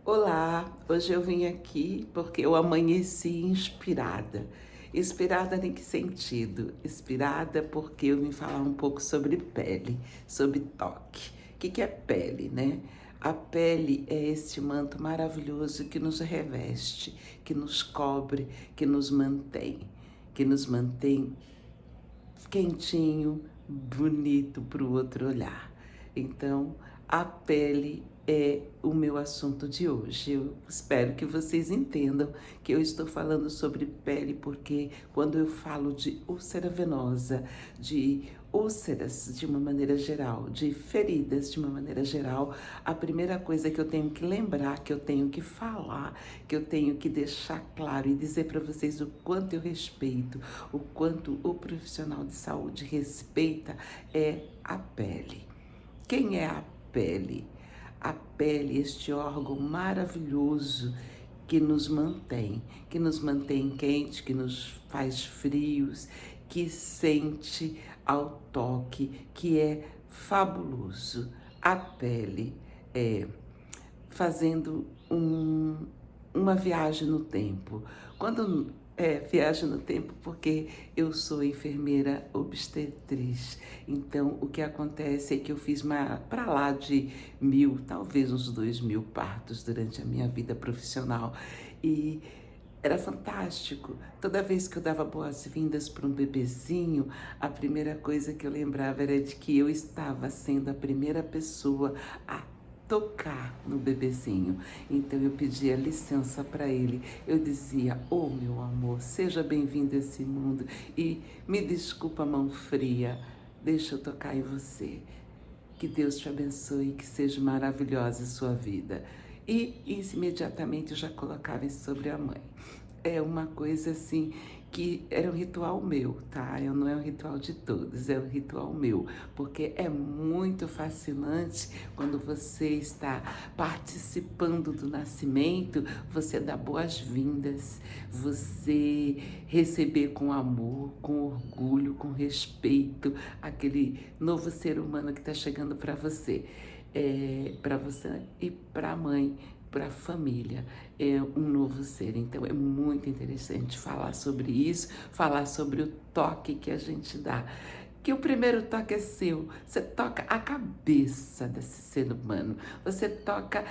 Olá, hoje eu vim aqui porque eu amanheci inspirada. Inspirada em que sentido? Inspirada porque eu vim falar um pouco sobre pele, sobre toque. O que é pele, né? A pele é este manto maravilhoso que nos reveste, que nos cobre, que nos mantém quentinho, bonito para o outro olhar. Então, a pele é o meu assunto de hoje. Eu espero que vocês entendam que eu estou falando sobre pele porque quando eu falo de úlcera venosa, de úlceras de uma maneira geral, de feridas de uma maneira geral, a primeira coisa que eu tenho que lembrar, que eu tenho que falar, que eu tenho que deixar claro e dizer para vocês o quanto eu respeito, o quanto o profissional de saúde respeita é a pele. Quem é a pele? A pele, este órgão maravilhoso que nos mantém quente, que nos faz frios, que sente ao toque, que é fabuloso. A pele é fazendo uma viagem no tempo. Quando viagem no tempo, porque eu sou enfermeira obstetriz. Então, o que acontece é que eu fiz para lá de 1.000, talvez uns 2.000 partos durante a minha vida profissional. E era fantástico. Toda vez que eu dava boas-vindas para um bebezinho, a primeira coisa que eu lembrava era de que eu estava sendo a primeira pessoa a tocar no bebezinho. Então eu pedia licença para ele. Eu dizia: "Oh, meu amor, seja bem-vindo a esse mundo e me desculpa a mão fria. Deixa eu tocar em você. Que Deus te abençoe e que seja maravilhosa a sua vida." E imediatamente eu já colocava isso sobre a mãe. É uma coisa assim que era um ritual meu, tá? Eu não é um ritual de todos, é um ritual meu, porque é muito fascinante quando você está participando do nascimento, você dá boas-vindas, você receber com amor, com orgulho, com respeito aquele novo ser humano que está chegando para você e para a mãe, para a família, é um novo ser. Então é muito interessante falar sobre isso, falar sobre o toque que a gente dá. Que o primeiro toque é seu, você toca a cabeça desse ser humano, você toca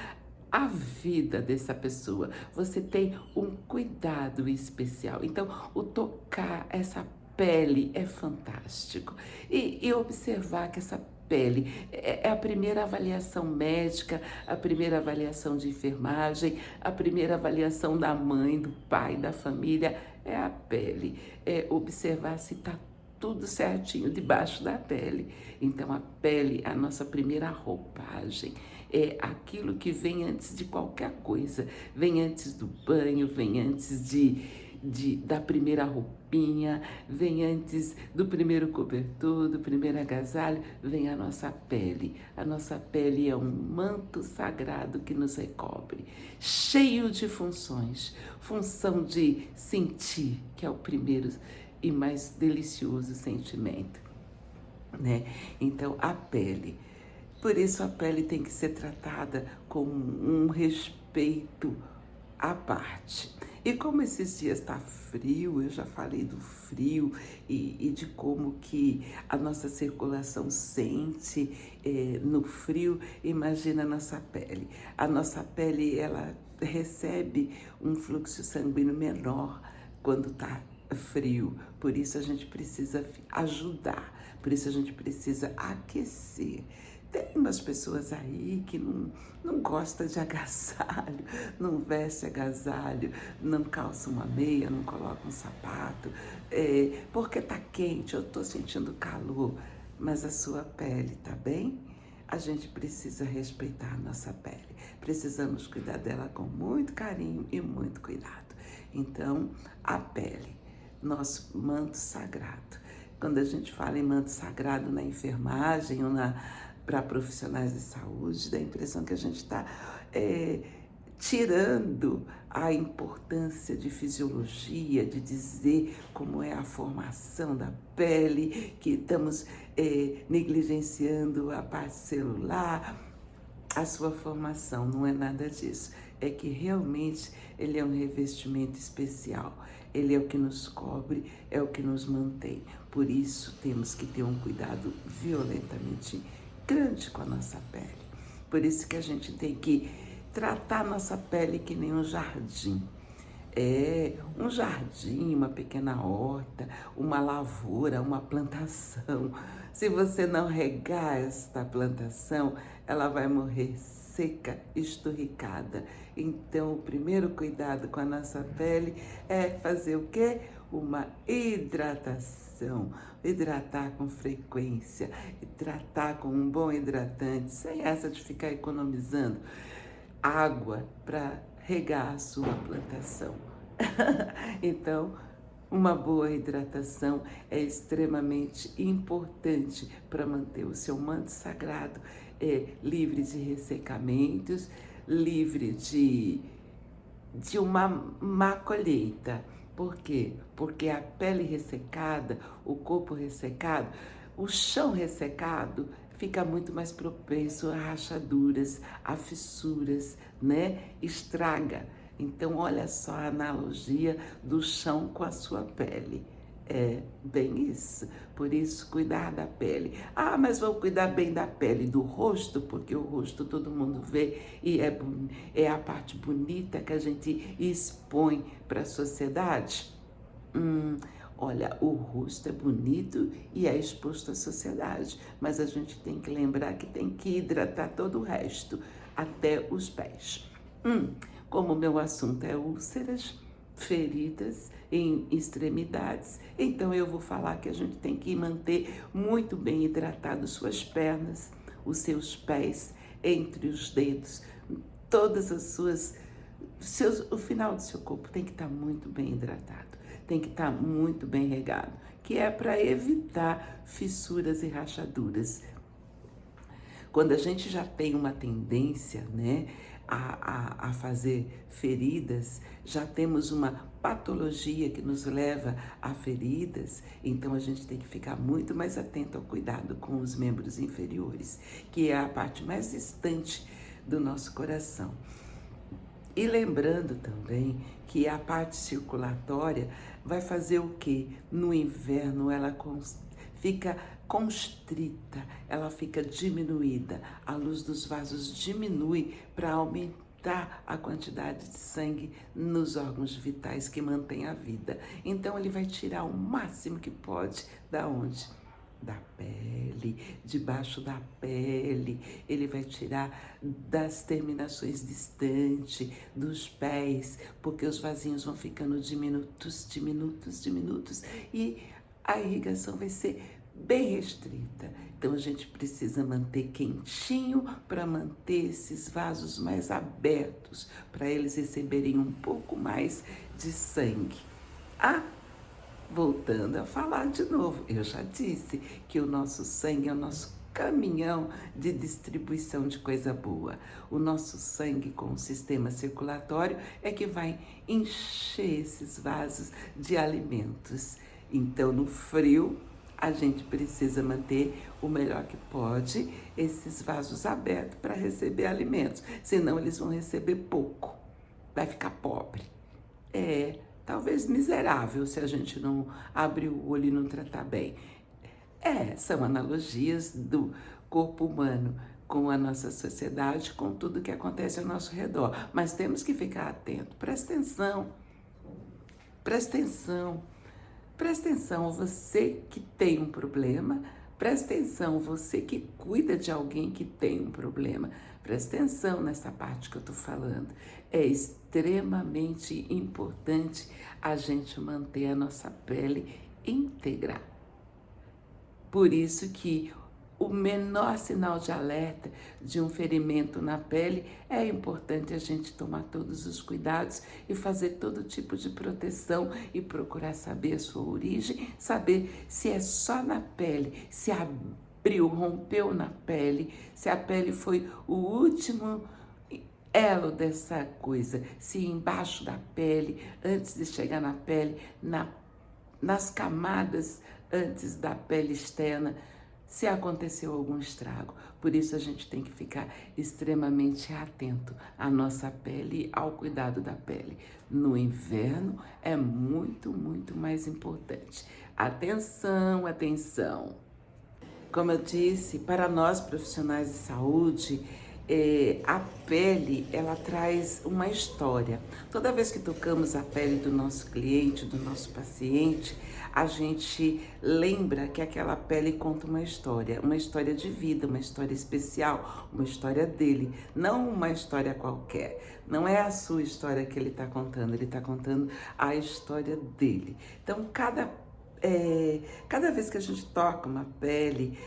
a vida dessa pessoa, você tem um cuidado especial. Então, o tocar essa pele é fantástico. E observar que essa pele é a primeira avaliação médica, a primeira avaliação de enfermagem, a primeira avaliação da mãe, do pai, da família, é a pele. É observar se está tudo certinho debaixo da pele. Então, a pele é a nossa primeira roupagem. É aquilo que vem antes de qualquer coisa. Vem antes do banho, vem antes da primeira roupinha, vem antes do primeiro cobertor, do primeiro agasalho, vem a nossa pele. A nossa pele é um manto sagrado que nos recobre, cheio de funções. Função de sentir, que é o primeiro e mais delicioso sentimento, né? Então, a pele. Por isso, a pele tem que ser tratada com um respeito à parte. E como esses dias está frio, eu já falei do frio e de como que a nossa circulação sente no frio, imagina a nossa pele. A nossa pele, ela recebe um fluxo sanguíneo menor quando está frio, por isso a gente precisa ajudar, por isso a gente precisa aquecer. Tem umas pessoas aí que não gosta de agasalho, não veste agasalho, não calça uma meia, não coloca um sapato, porque tá quente, eu tô sentindo calor, mas a sua pele tá bem? A gente precisa respeitar a nossa pele, precisamos cuidar dela com muito carinho e muito cuidado. Então, a pele, nosso manto sagrado. Quando a gente fala em manto sagrado na enfermagem ou para profissionais de saúde, dá a impressão que a gente está tirando a importância de fisiologia, de dizer como é a formação da pele, que estamos negligenciando a parte celular. a sua formação, não é nada disso. É que realmente ele é um revestimento especial. Ele é o que nos cobre, é o que nos mantém. Por isso temos que ter um cuidado violentamente grande com a nossa pele. Por isso que a gente tem que tratar a nossa pele que nem um jardim. É um jardim, uma pequena horta, uma lavoura, uma plantação. Se você não regar esta plantação, ela vai morrer seca, esturricada. Então, o primeiro cuidado com a nossa pele é fazer o quê? Uma hidratação. Hidratar com frequência, hidratar com um bom hidratante, sem essa de ficar economizando água para regar a sua plantação. Então, uma boa hidratação é extremamente importante para manter o seu manto sagrado livre de ressecamentos, livre de uma má colheita. Por quê? Porque a pele ressecada, o corpo ressecado, o chão ressecado fica muito mais propenso a rachaduras, a fissuras, né? Estraga. Então, olha só a analogia do chão com a sua pele. É bem isso. Por isso, cuidar da pele. Ah, mas vou cuidar bem da pele, do rosto, porque o rosto todo mundo vê e é a parte bonita que a gente expõe para a sociedade. Olha, o rosto é bonito e é exposto à sociedade, mas a gente tem que lembrar que tem que hidratar todo o resto, até os pés. Como o meu assunto é úlceras, feridas em extremidades, então eu vou falar que a gente tem que manter muito bem hidratado suas pernas, os seus pés, entre os dedos, todas as o final do seu corpo tem que estar muito bem hidratado, tem que estar muito bem regado, que é para evitar fissuras e rachaduras. Quando a gente já tem uma tendência, né, a fazer feridas, já temos uma patologia que nos leva a feridas, então a gente tem que ficar muito mais atento ao cuidado com os membros inferiores, que é a parte mais distante do nosso coração. E lembrando também que a parte circulatória vai fazer o quê? No inverno ela fica constrita, ela fica diminuída, a luz dos vasos diminui para aumentar a quantidade de sangue nos órgãos vitais que mantém a vida. Então ele vai tirar o máximo que pode da onde? Da pele, debaixo da pele, ele vai tirar das terminações distantes, dos pés, porque os vasinhos vão ficando diminutos, diminutos, diminutos, e a irrigação vai ser bem restrita. Então a gente precisa manter quentinho para manter esses vasos mais abertos, para eles receberem um pouco mais de sangue. Voltando a falar de novo, eu já disse que o nosso sangue é o nosso caminhão de distribuição de coisa boa. O nosso sangue com o sistema circulatório é que vai encher esses vasos de alimentos. Então, no frio, a gente precisa manter o melhor que pode esses vasos abertos para receber alimentos, senão eles vão receber pouco, vai ficar pobre. Talvez miserável se a gente não abrir o olho e não tratar bem. São analogias do corpo humano com a nossa sociedade, com tudo que acontece ao nosso redor. Mas temos que ficar atento. Presta atenção. Presta atenção. Presta atenção, você que tem um problema. Presta atenção, você que cuida de alguém que tem um problema. Presta atenção nessa parte que eu estou falando. É extremamente importante a gente manter a nossa pele íntegra. Por isso que o menor sinal de alerta de um ferimento na pele, é importante a gente tomar todos os cuidados e fazer todo tipo de proteção e procurar saber a sua origem, saber se é só na pele, se abriu, rompeu na pele, se a pele foi o último elo dessa coisa, se embaixo da pele, antes de chegar na pele, nas camadas antes da pele externa, se aconteceu algum estrago. Por isso a gente tem que ficar extremamente atento à nossa pele e ao cuidado da pele. No inverno é muito, muito mais importante. Atenção, atenção! Como eu disse, para nós profissionais de saúde, a pele, ela traz uma história. Toda vez que tocamos a pele do nosso cliente, do nosso paciente, a gente lembra que aquela pele conta uma história de vida, uma história especial, uma história dele, não uma história qualquer. Não é a sua história que ele está contando a história dele. Então, cada vez que a gente toca uma pele,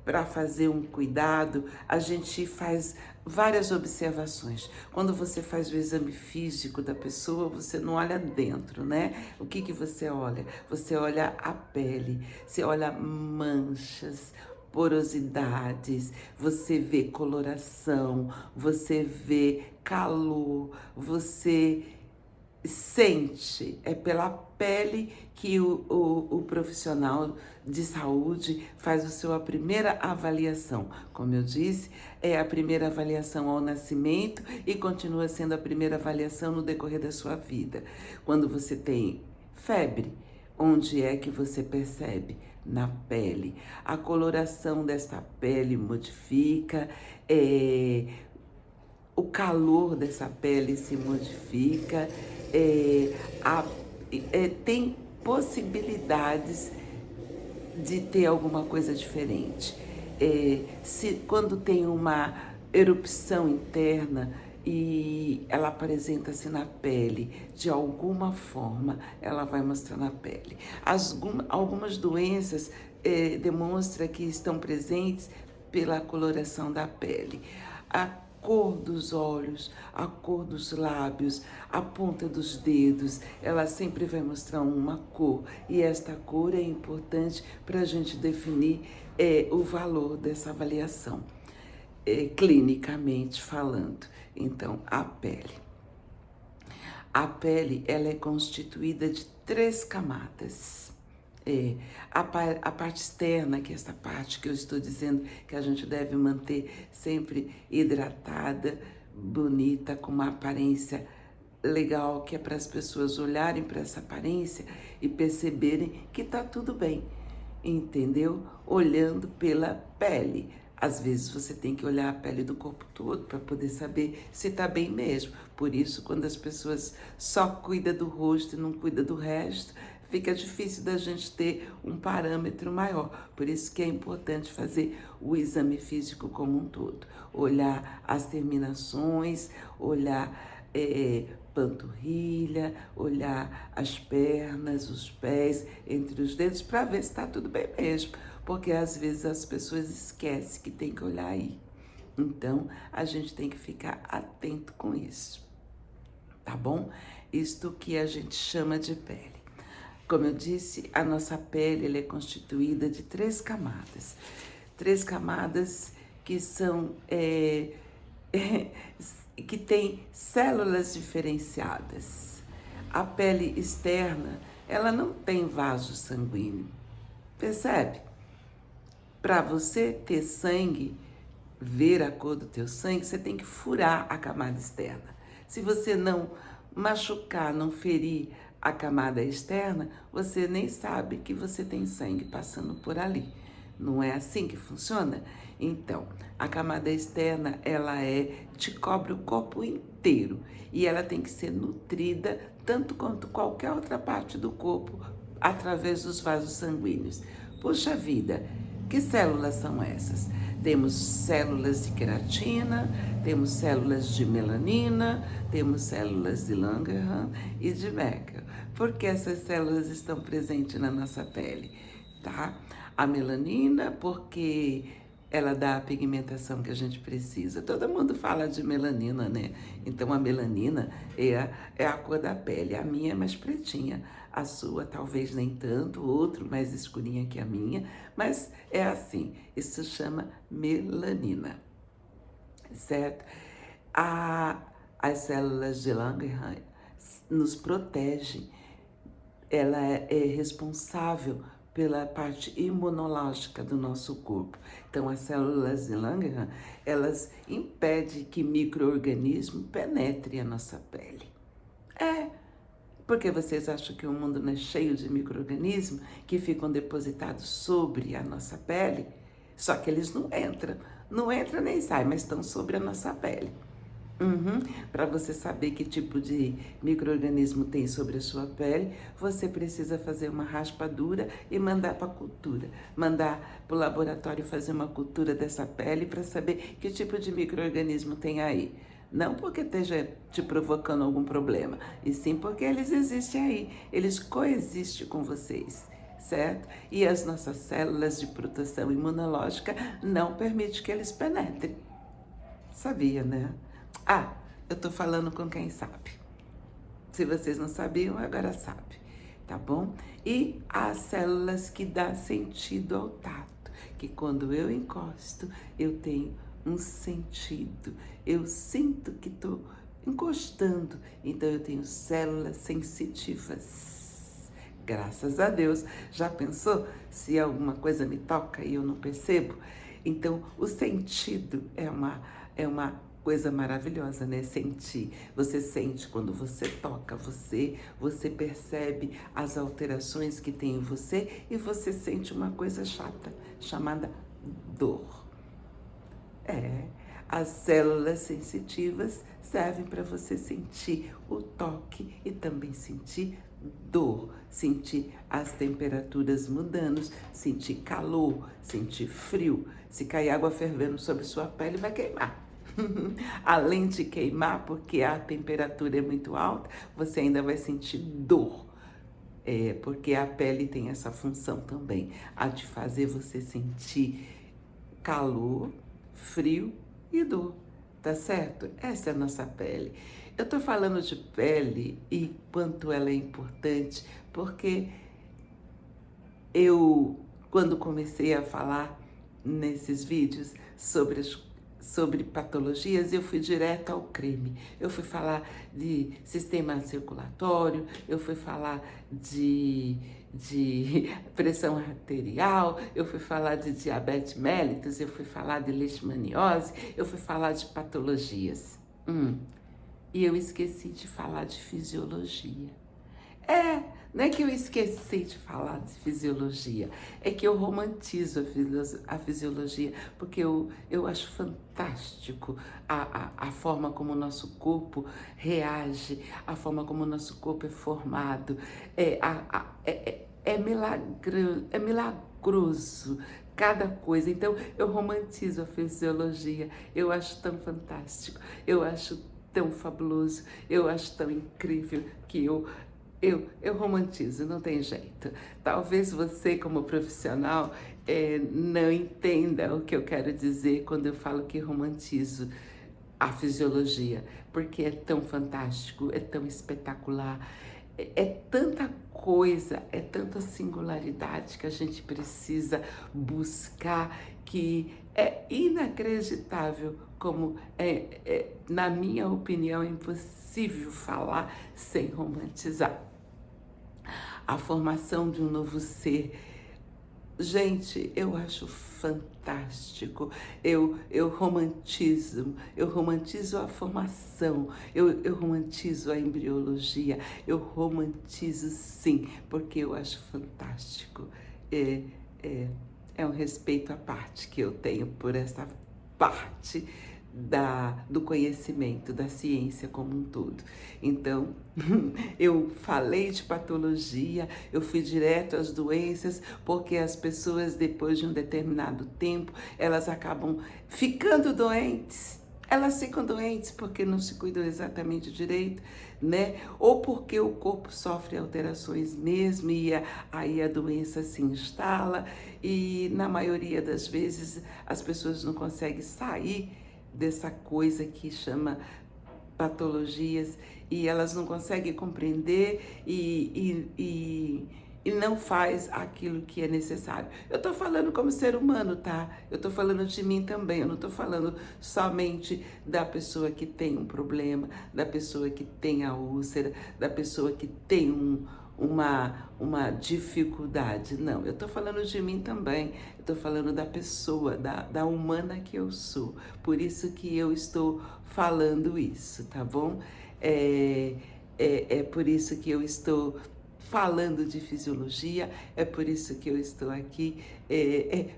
para fazer um cuidado, a gente faz várias observações. Quando você faz o exame físico da pessoa, você não olha dentro, né? O que você olha? Você olha a pele, você olha manchas, porosidades, você vê coloração, você vê calor, você sente, é pela pele que o profissional de saúde faz a sua primeira avaliação. Como eu disse, é a primeira avaliação ao nascimento e continua sendo a primeira avaliação no decorrer da sua vida. Quando você tem febre, onde é que você percebe? Na pele. A coloração desta pele modifica, o calor dessa pele se modifica, tem possibilidades de ter alguma coisa diferente. Quando tem uma erupção interna e ela apresenta-se na pele, de alguma forma ela vai mostrar na pele. Algumas doenças demonstram que estão presentes pela coloração da pele. A cor dos olhos, a cor dos lábios, a ponta dos dedos, ela sempre vai mostrar uma cor. E esta cor é importante para a gente definir o valor dessa avaliação, clinicamente falando. Então, a pele. A pele, ela é constituída de 3 camadas. A parte externa, que é essa parte que eu estou dizendo que a gente deve manter sempre hidratada, bonita, com uma aparência legal, que é para as pessoas olharem para essa aparência e perceberem que tá tudo bem, entendeu? Olhando pela pele. Às vezes você tem que olhar a pele do corpo todo para poder saber se tá bem mesmo. Por isso, quando as pessoas só cuidam do rosto e não cuidam do resto, fica difícil da gente ter um parâmetro maior. Por isso que é importante fazer o exame físico como um todo. Olhar as terminações, olhar panturrilha, olhar as pernas, os pés, entre os dedos, para ver se está tudo bem mesmo. Porque às vezes as pessoas esquecem que tem que olhar aí. Então, a gente tem que ficar atento com isso, tá bom? Isto que a gente chama de pele. Como eu disse, a nossa pele ela é constituída de 3 camadas. 3 camadas que são que têm células diferenciadas. A pele externa, ela não tem vaso sanguíneo. Percebe? Para você ter sangue, ver a cor do teu sangue, você tem que furar a camada externa. Se você não machucar, não ferir a camada externa, você nem sabe que você tem sangue passando por ali. Não é assim que funciona? Então, a camada externa, ela te cobre o corpo inteiro e ela tem que ser nutrida tanto quanto qualquer outra parte do corpo através dos vasos sanguíneos. Puxa vida, que células são essas? Temos células de queratina, temos células de melanina, temos células de Langerhans e de Becker. Por que essas células estão presentes na nossa pele? Tá? A melanina, porque ela dá a pigmentação que a gente precisa. Todo mundo fala de melanina, né? Então, a melanina é a cor da pele. A minha é mais pretinha. A sua, talvez nem tanto. O outro, mais escurinha que a minha. Mas é assim. Isso chama melanina. Certo? As células de Langerhans nos protegem. Ela é responsável pela parte imunológica do nosso corpo. Então, as células de Langerhans, elas impedem que micro-organismo penetre a nossa pele. Porque vocês acham que o mundo não é cheio de micro-organismos que ficam depositados sobre a nossa pele? Só que eles não entram nem saem, mas estão sobre a nossa pele. Para você saber que tipo de micro-organismo tem sobre a sua pele, você precisa fazer uma raspadura e mandar para a cultura. Mandar para o laboratório fazer uma cultura dessa pele para saber que tipo de micro-organismo tem aí. Não porque esteja te provocando algum problema, e sim porque eles existem aí, eles coexistem com vocês, certo? E as nossas células de proteção imunológica não permitem que eles penetrem. Sabia, né? Eu tô falando com quem sabe. Se vocês não sabiam, agora sabe, tá bom? E as células que dão sentido ao tato, que quando eu encosto, eu tenho um sentido. Eu sinto que tô encostando, então eu tenho células sensitivas. Graças a Deus. Já pensou se alguma coisa me toca e eu não percebo? Então, o sentido é uma coisa maravilhosa, né? Sentir. Você sente quando você toca você percebe as alterações que tem em você e você sente uma coisa chata chamada dor. As células sensitivas servem para você sentir o toque e também sentir dor, sentir as temperaturas mudando, sentir calor, sentir frio. Se cair água fervendo sobre sua pele, vai queimar. Além de queimar, porque a temperatura é muito alta, você ainda vai sentir dor. Porque a pele tem essa função também, a de fazer você sentir calor, frio e dor, tá certo? Essa é a nossa pele. Eu tô falando de pele e quanto ela é importante, porque quando comecei a falar nesses vídeos sobre patologias, eu fui direto ao creme. Eu fui falar de sistema circulatório, eu fui falar de pressão arterial, eu fui falar de diabetes mellitus, eu fui falar de leishmaniose, eu fui falar de patologias. E eu esqueci de falar de fisiologia. Não é que eu esqueci de falar de fisiologia, é que eu romantizo a fisiologia, porque eu acho fantástico a forma como o nosso corpo reage, a forma como o nosso corpo é formado, é milagroso cada coisa. Então eu romantizo a fisiologia, eu acho tão fantástico, eu acho tão fabuloso, eu acho tão incrível que eu romantizo, não tem jeito. Talvez você, como profissional, não entenda o que eu quero dizer quando eu falo que romantizo a fisiologia, porque é tão fantástico, é tão espetacular, é tanta coisa, é tanta singularidade que a gente precisa buscar, que é inacreditável, como na minha opinião, é impossível falar sem romantizar. A formação de um novo ser. Gente, eu acho fantástico, eu romantizo a formação, eu romantizo a embriologia, eu romantizo sim, porque eu acho fantástico. É um respeito à parte que eu tenho por essa parte do conhecimento, da ciência como um todo. Então, eu falei de patologia, eu fui direto às doenças, porque as pessoas, depois de um determinado tempo, elas acabam ficando doentes. Elas ficam doentes porque não se cuidam exatamente direito, né? Ou porque o corpo sofre alterações mesmo e aí a doença se instala e, na maioria das vezes, as pessoas não conseguem sair dessa coisa que chama patologias e elas não conseguem compreender e não faz aquilo que é necessário. Eu tô falando como ser humano, tá? Eu tô falando de mim também, eu não tô falando somente da pessoa que tem um problema, da pessoa que tem a úlcera, da pessoa que tem uma dificuldade. Não, eu estou falando de mim também. Eu estou falando da pessoa, da humana que eu sou. Por isso que eu estou falando isso, tá bom? É por isso que eu estou falando de fisiologia, é por isso que eu estou aqui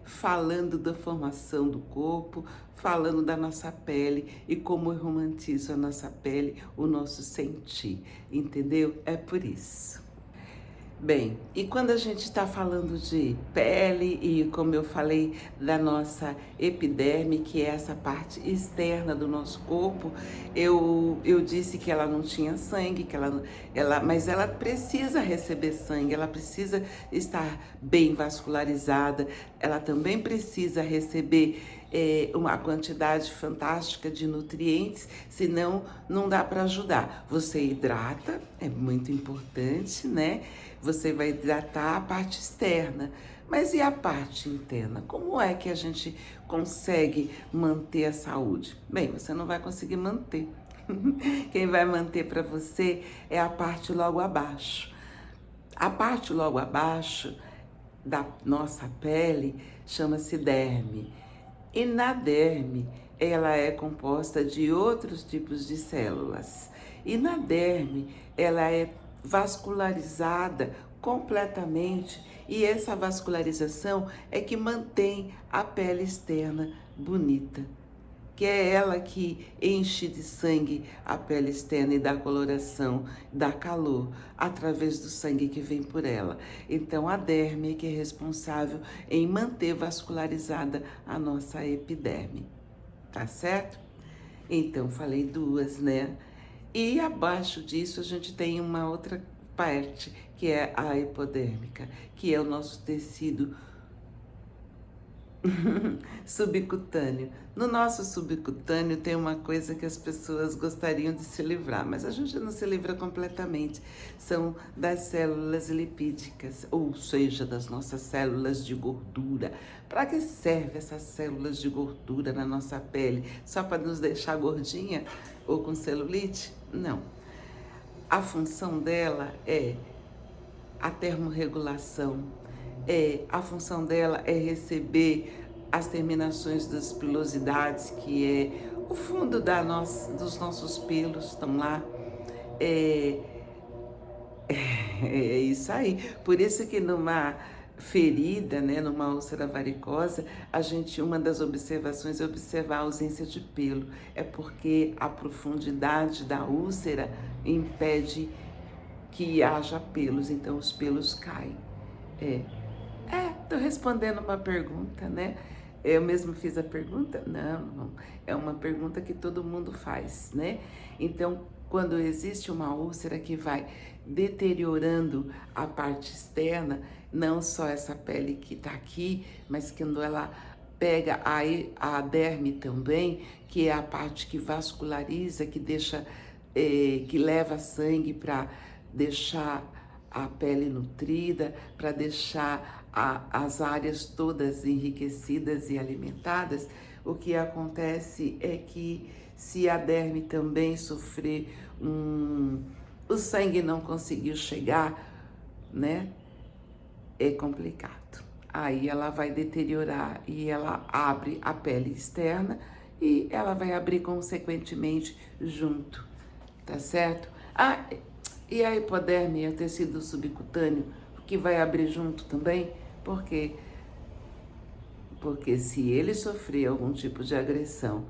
falando da formação do corpo, falando da nossa pele e como eu romantizo a nossa pele, o nosso sentir, entendeu? É por isso. Bem, e quando a gente está falando de pele e, como eu falei, da nossa epiderme, que é essa parte externa do nosso corpo, eu disse que ela não tinha sangue, mas ela precisa receber sangue, ela precisa estar bem vascularizada, ela também precisa receber uma quantidade fantástica de nutrientes, senão não dá para ajudar. Você hidrata, é muito importante, né? Você vai hidratar a parte externa, mas e a parte interna? Como é que a gente consegue manter a saúde? Bem, você não vai conseguir manter. Quem vai manter para você é a parte logo abaixo. A parte logo abaixo da nossa pele chama-se derme. E na derme, ela é composta de outros tipos de células. E na derme, ela é vascularizada completamente, e essa vascularização é que mantém a pele externa bonita, que é ela que enche de sangue a pele externa e dá coloração, dá calor, através do sangue que vem por ela. Então, a derme é que é responsável em manter vascularizada a nossa epiderme, tá certo? Então, falei duas, né? E abaixo disso a gente tem uma outra parte, que é a hipodérmica, que é o nosso tecido subcutâneo. No nosso subcutâneo tem uma coisa que as pessoas gostariam de se livrar, mas a gente não se livra completamente. São das células lipídicas, ou seja, das nossas células de gordura. Para que serve essas células de gordura na nossa pele? Só para nos deixar gordinha ou com celulite? Não. A função dela é a termorregulação, a função dela é receber as terminações das pilosidades, que é o fundo dos nossos pelos, estão lá. É, é isso aí. Por isso que numa ferida, né, numa úlcera varicosa, uma das observações é observar a ausência de pelo. É porque a profundidade da úlcera impede que haja pelos, então os pelos caem. Tô respondendo uma pergunta, né? Eu mesmo fiz a pergunta? Não, é uma pergunta que todo mundo faz, né? Então, quando existe uma úlcera que vai deteriorando a parte externa, não só essa pele que tá aqui, mas quando ela pega a derme também, que é a parte que vasculariza, que deixa, que leva sangue para deixar a pele nutrida, para deixar as áreas todas enriquecidas e alimentadas. O que acontece é que se a derme também sofrer o sangue não conseguiu chegar, né? É complicado. Aí ela vai deteriorar e ela abre a pele externa e ela vai abrir consequentemente junto, tá certo? E a hipoderme é o tecido subcutâneo que vai abrir junto também, porque se ele sofrer algum tipo de agressão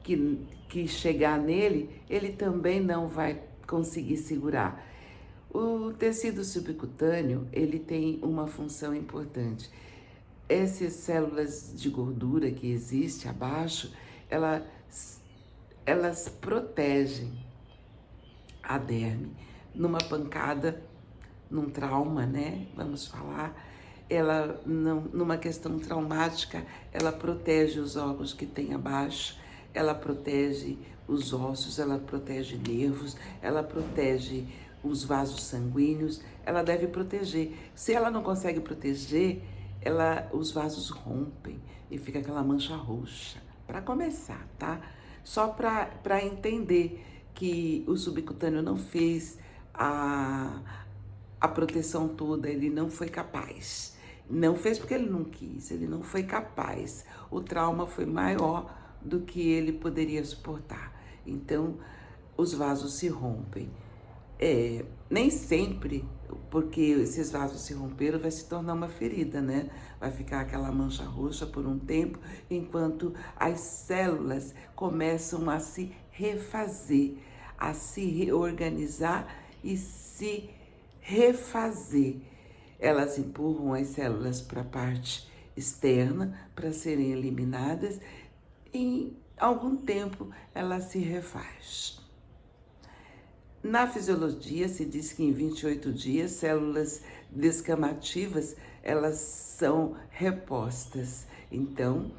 que chegar nele, ele também não vai conseguir segurar. O tecido subcutâneo, ele tem uma função importante. Essas células de gordura que existem abaixo, elas protegem a derme numa pancada, num trauma, né? Vamos falar. Ela, numa questão traumática, ela protege os órgãos que tem abaixo, ela protege os ossos, ela protege nervos, ela protege os vasos sanguíneos, ela deve proteger. Se ela não consegue proteger, os vasos rompem e fica aquela mancha roxa. Para começar, tá? Só para entender que o subcutâneo não fez a proteção toda, ele não foi capaz. Não fez porque ele não quis, ele não foi capaz. O trauma foi maior do que ele poderia suportar. Então, os vasos se rompem. Nem sempre, porque esses vasos se romperam, vai se tornar uma ferida, né? Vai ficar aquela mancha roxa por um tempo, enquanto as células começam a se refazer, a se reorganizar e se refazer. Elas empurram as células para a parte externa para serem eliminadas e em algum tempo ela se refaz. Na fisiologia se diz que em 28 dias células descamativas elas são repostas. Então,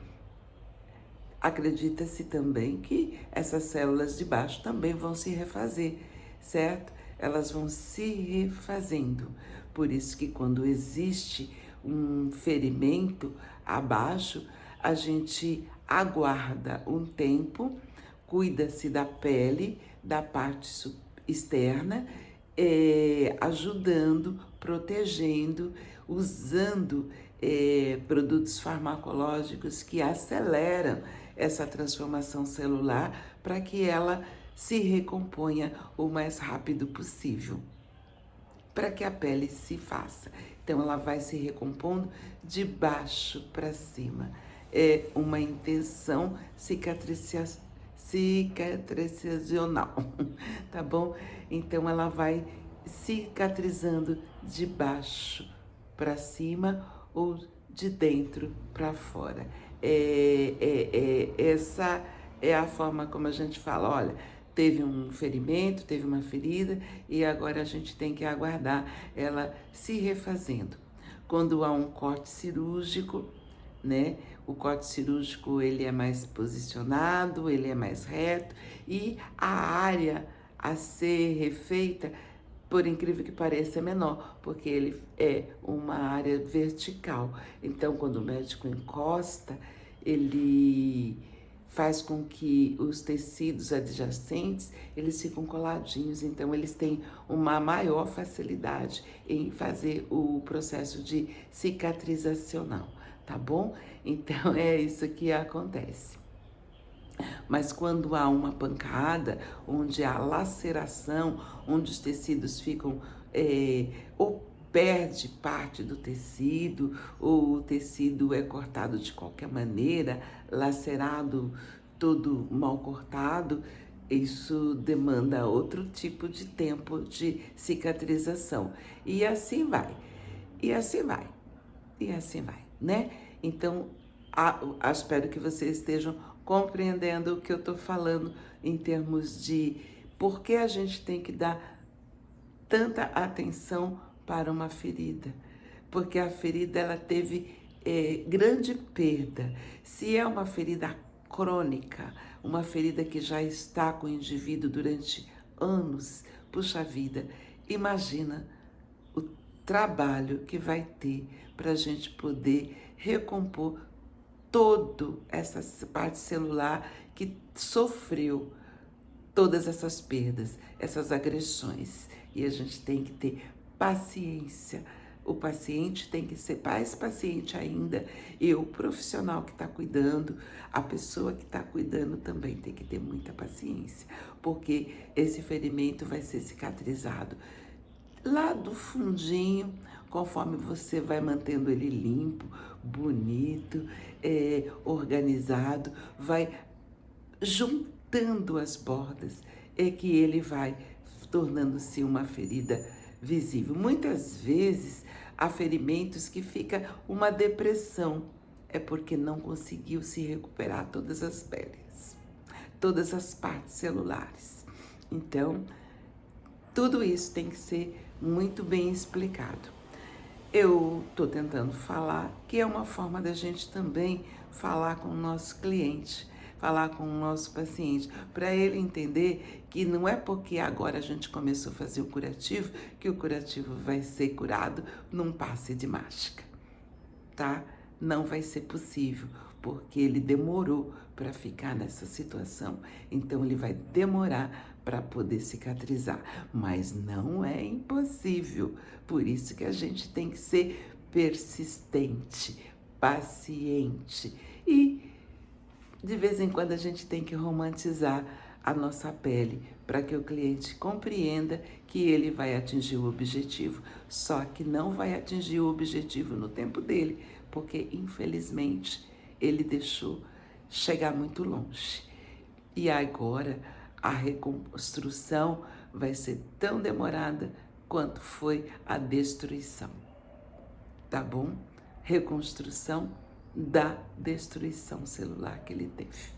acredita-se também que essas células de baixo também vão se refazer, certo? Elas vão se refazendo. Por isso que quando existe um ferimento abaixo, a gente aguarda um tempo, cuida-se da pele, da parte externa, ajudando, protegendo, usando produtos farmacológicos que aceleram essa transformação celular para que ela se recomponha o mais rápido possível, para que a pele se faça. Então ela vai se recompondo de baixo para cima. É uma intenção cicatrizacional, tá bom? Então ela vai cicatrizando de baixo para cima ou de dentro para fora. Essa é a forma como a gente fala, olha, teve um ferimento, teve uma ferida e agora a gente tem que aguardar ela se refazendo. Quando há um corte cirúrgico, né? O corte cirúrgico ele é mais posicionado, ele é mais reto e a área a ser refeita, por incrível que pareça, é menor, porque ele é uma área vertical. Então, quando o médico encosta, ele faz com que os tecidos adjacentes, eles ficam coladinhos, então eles têm uma maior facilidade em fazer o processo de cicatrizacional, tá bom? Então, é isso que acontece. Mas quando há uma pancada, onde há laceração, onde os tecidos ficam ou perde parte do tecido, ou o tecido é cortado de qualquer maneira, lacerado, todo mal cortado, isso demanda outro tipo de tempo de cicatrização. E assim vai, e assim vai, e assim vai, né? Então, espero que vocês estejam compreendendo o que eu estou falando em termos de por que a gente tem que dar tanta atenção para uma ferida. Porque a ferida ela teve grande perda. Se é uma ferida crônica, uma ferida que já está com o indivíduo durante anos, puxa vida, imagina o trabalho que vai ter para a gente poder recompor toda essa parte celular que sofreu todas essas perdas, essas agressões. E a gente tem que ter paciência. O paciente tem que ser mais paciente ainda. E o profissional que está cuidando, a pessoa que está cuidando também tem que ter muita paciência, porque esse ferimento vai ser cicatrizado lá do fundinho, conforme você vai mantendo ele limpo, bonito, organizado, vai juntando as bordas, é que ele vai tornando-se uma ferida visível. Muitas vezes há ferimentos que fica uma depressão, é porque não conseguiu se recuperar todas as peles, todas as partes celulares. Então, tudo isso tem que ser muito bem explicado. Eu estou tentando falar que é uma forma da gente também falar com o nosso cliente, falar com o nosso paciente, para ele entender que não é porque agora a gente começou a fazer o curativo que o curativo vai ser curado num passe de mágica, tá? Não vai ser possível, porque ele demorou para ficar nessa situação. Então ele vai demorar para poder cicatrizar, mas não é impossível. Por isso que a gente tem que ser persistente, paciente e de vez em quando a gente tem que romantizar a nossa pele para que o cliente compreenda que ele vai atingir o objetivo. Só que não vai atingir o objetivo no tempo dele, porque infelizmente ele deixou chegar muito longe. E agora a reconstrução vai ser tão demorada quanto foi a destruição. Tá bom? Reconstrução da destruição celular que ele teve.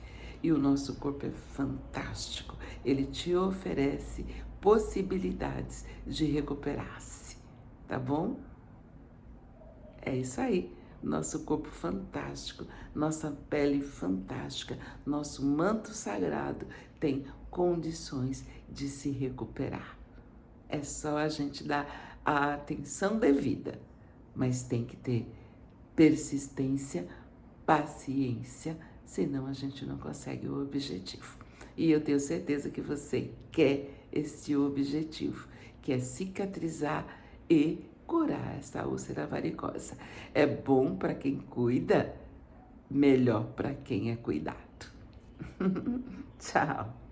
E o nosso corpo é fantástico. Ele te oferece possibilidades de recuperar-se. Tá bom? É isso aí. Nosso corpo fantástico, nossa pele fantástica, nosso manto sagrado tem condições de se recuperar. É só a gente dar a atenção devida, mas tem que ter persistência, paciência, senão a gente não consegue o objetivo. E eu tenho certeza que você quer esse objetivo, que é cicatrizar e curar essa úlcera varicosa. É bom para quem cuida, melhor para quem é cuidado. Tchau.